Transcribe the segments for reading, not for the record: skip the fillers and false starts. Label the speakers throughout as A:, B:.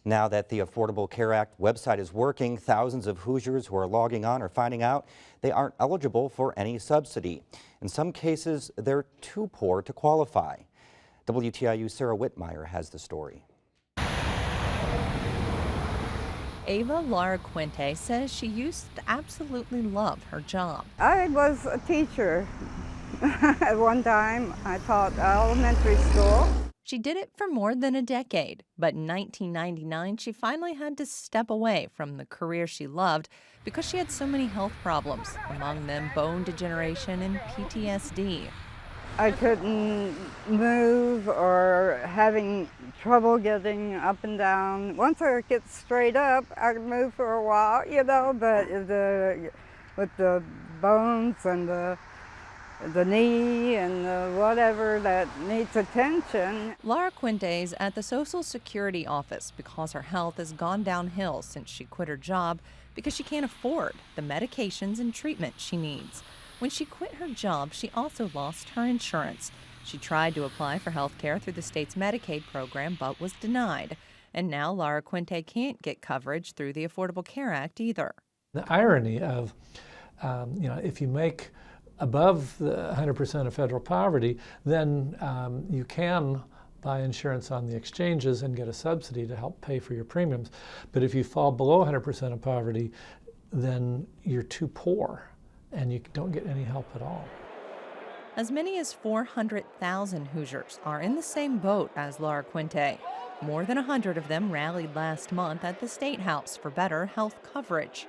A: Now that the Affordable Care Act website is working, thousands of Hoosiers who are logging on are finding out they aren't eligible for any subsidy. In some cases, they're too poor to qualify. WTIU Sarah Whitmire has the story.
B: Ava Lara Quinte says she used to absolutely love her job.
C: I was a teacher. At one time, I taught elementary school.
B: She did it for more than a decade, but in 1999, she finally had to step away from the career she loved because she had so many health problems, among them bone degeneration and PTSD.
C: I couldn't move or having trouble getting up and down. Once I get straight up, I can move for a while, but with the bones and the knee and the whatever that needs attention.
B: Lara Quinte's at the Social Security office because her health has gone downhill since she quit her job because she can't afford the medications and treatment she needs. When she quit her job, she also lost her insurance. She tried to apply for health care through the state's Medicaid program but was denied. And now Lara Quinte can't get coverage through the Affordable Care Act either.
D: The irony of, if you make above the 100% of federal poverty, then you can buy insurance on the exchanges and get a subsidy to help pay for your premiums. But if you fall below 100% of poverty, then you're too poor and you don't get any help at all.
B: As many as 400,000 Hoosiers are in the same boat as Lara Quinte. More than 100 of them rallied last month at the State House for better health coverage.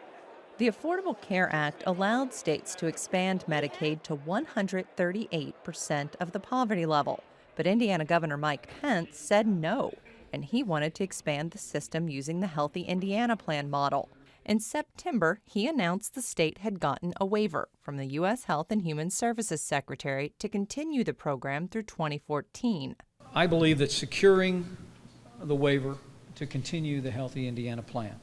B: The Affordable Care Act allowed states to expand Medicaid to 138% of the poverty level. But Indiana Governor Mike Pence said no, and he wanted to expand the system using the Healthy Indiana Plan model. In September, he announced the state had gotten a waiver from the U.S. Health and Human Services Secretary to continue the program through 2014.
E: I believe that securing the waiver to continue the Healthy Indiana Plan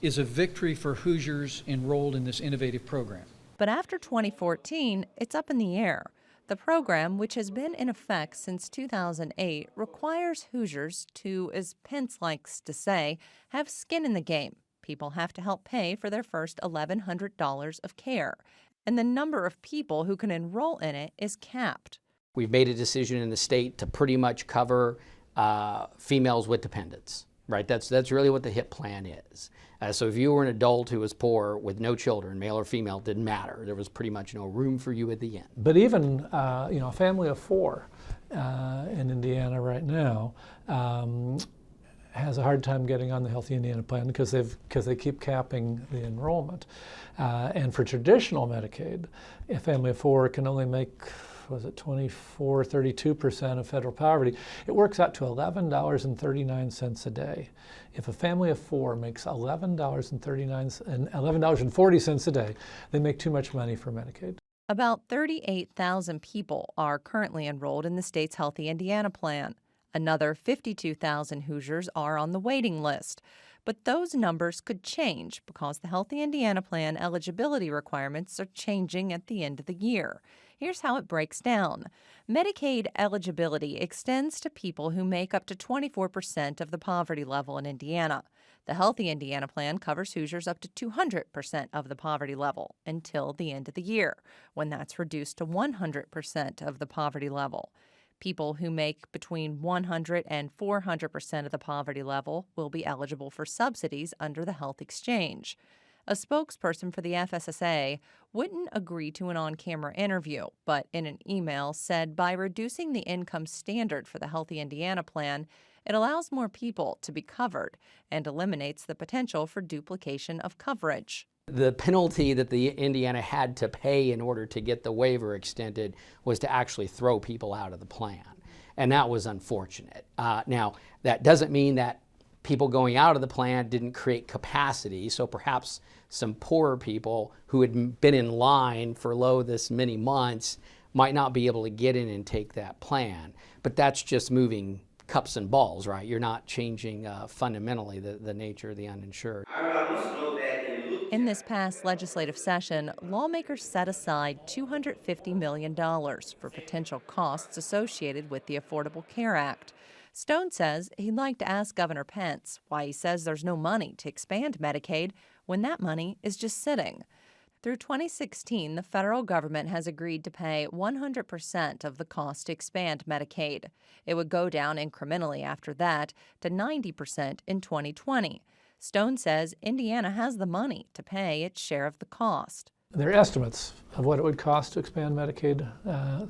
E: is a victory for Hoosiers enrolled in this innovative program.
B: But after 2014, it's up in the air. The program, which has been in effect since 2008, requires Hoosiers to, as Pence likes to say, have skin in the game. People have to help pay for their first $1,100 of care, and the number of people who can enroll in it is capped.
F: We've made a decision in the state to pretty much cover females with dependents, right? That's really what the HIP plan is. So if you were an adult who was poor with no children, male or female, didn't matter. There was pretty much no room for you at the end.
D: But even a family of four in Indiana right now has a hard time getting on the Healthy Indiana Plan because they keep capping the enrollment. And for traditional Medicaid, a family of four can only make, 32% of federal poverty. It works out to $11.39 a day. If a family of four makes $11.40 a day, they make too much money for Medicaid.
B: About 38,000 people are currently enrolled in the state's Healthy Indiana Plan. Another 52,000 Hoosiers are on the waiting list. But those numbers could change because the Healthy Indiana Plan eligibility requirements are changing at the end of the year. Here's how it breaks down. Medicaid eligibility extends to people who make up to 24% of the poverty level in Indiana. The Healthy Indiana Plan covers Hoosiers up to 200% of the poverty level until the end of the year, when that's reduced to 100% of the poverty level. People who make between 100 and 400% of the poverty level will be eligible for subsidies under the health exchange. A spokesperson for the FSSA wouldn't agree to an on-camera interview, but in an email said by reducing the income standard for the Healthy Indiana Plan, it allows more people to be covered and eliminates the potential for duplication of coverage.
F: The penalty that the Indiana had to pay in order to get the waiver extended was to actually throw people out of the plan. And that was unfortunate. Now, that doesn't mean that people going out of the plan didn't create capacity. So perhaps some poorer people who had been in line for this many months might not be able to get in and take that plan. But that's just moving cups and balls, right? You're not changing fundamentally the nature of the uninsured.
B: In this past legislative session, lawmakers set aside $250 million for potential costs associated with the Affordable Care Act. Stone says he'd like to ask Governor Pence why he says there's no money to expand Medicaid when that money is just sitting. Through 2016, the federal government has agreed to pay 100% of the cost to expand Medicaid. It would go down incrementally after that to 90% in 2020. Stone says Indiana has the money to pay its share of the cost.
D: There are estimates of what it would cost to expand Medicaid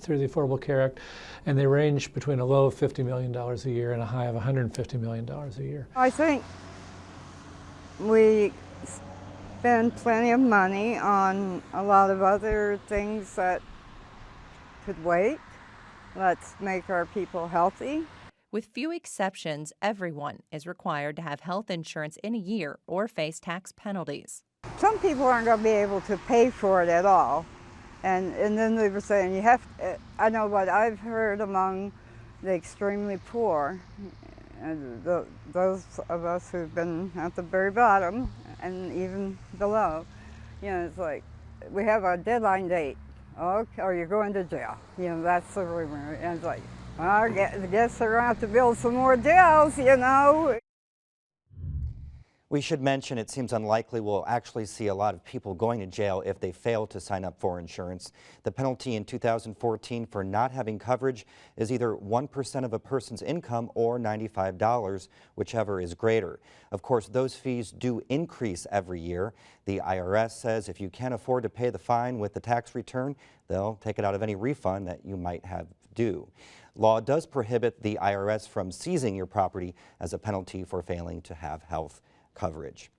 D: through the Affordable Care Act, and they range between a low of $50 million a year and a high of $150 million a year.
C: I think we spend plenty of money on a lot of other things that could wait. Let's make our people healthy.
B: With few exceptions, everyone is required to have health insurance in a year or face tax penalties.
C: Some people aren't going to be able to pay for it at all. And then they were saying, you have to, I know what I've heard among the extremely poor, and those of us who've been at the very bottom and even below, you know, it's like, we have a deadline date. Oh, or you're going to jail. You know, that's the rumor. And it's like, well, I guess they're going to have to build some more jails, you know.
A: We should mention it seems unlikely we'll actually see a lot of people going to jail if they fail to sign up for insurance. The penalty in 2014 for not having coverage is either 1% of a person's income or $95, whichever is greater. Of course, those fees do increase every year. The IRS says if you can't afford to pay the fine with the tax return, they'll take it out of any refund that you might have due. Law does prohibit the IRS from seizing your property as a penalty for failing to have health coverage.